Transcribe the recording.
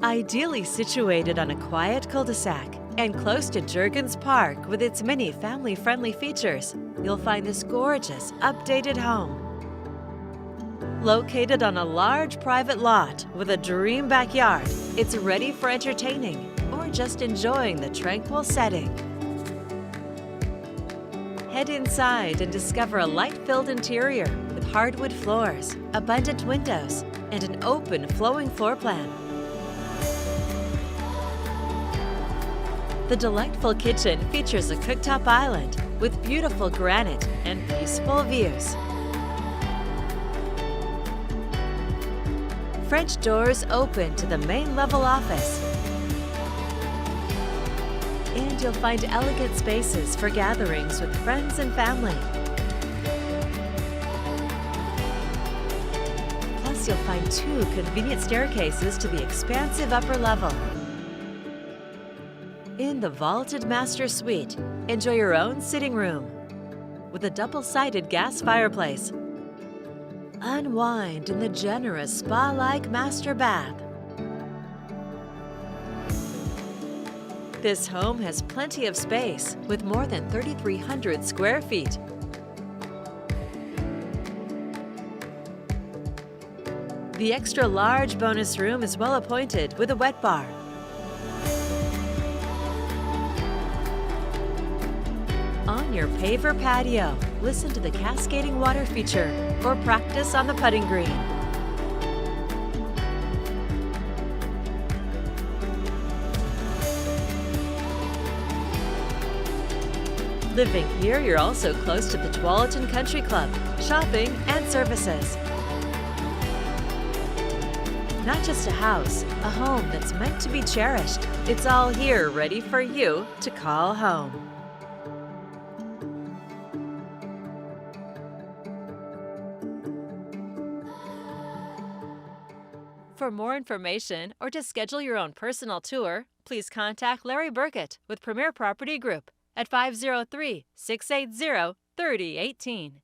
Ideally situated on a quiet cul-de-sac and close to Jurgens Park with its many family-friendly features, you'll find this gorgeous, updated home. Located on a large private lot with a dream backyard, it's ready for entertaining or just enjoying the tranquil setting. Head inside and discover a light-filled interior with hardwood floors, abundant windows, and an open, flowing floor plan. The delightful kitchen features a cooktop island with beautiful granite and peaceful views. French doors open to the main level office. And you'll find elegant spaces for gatherings with friends and family. Plus, you'll find 2 convenient staircases to the expansive upper level. In the vaulted master suite, enjoy your own sitting room with a double-sided gas fireplace. Unwind in the generous spa-like master bath. This home has plenty of space with more than 3,300 square feet. The extra-large bonus room is well appointed with a wet bar. On your paver patio, listen to the cascading water feature or practice on the putting green. Living here, you're also close to the Tualatin Country Club, shopping, and services. Not just a house, a home that's meant to be cherished. It's all here ready for you to call home. For more information or to schedule your own personal tour, please contact Larry Burkett with Premier Property Group at 503-680-3018.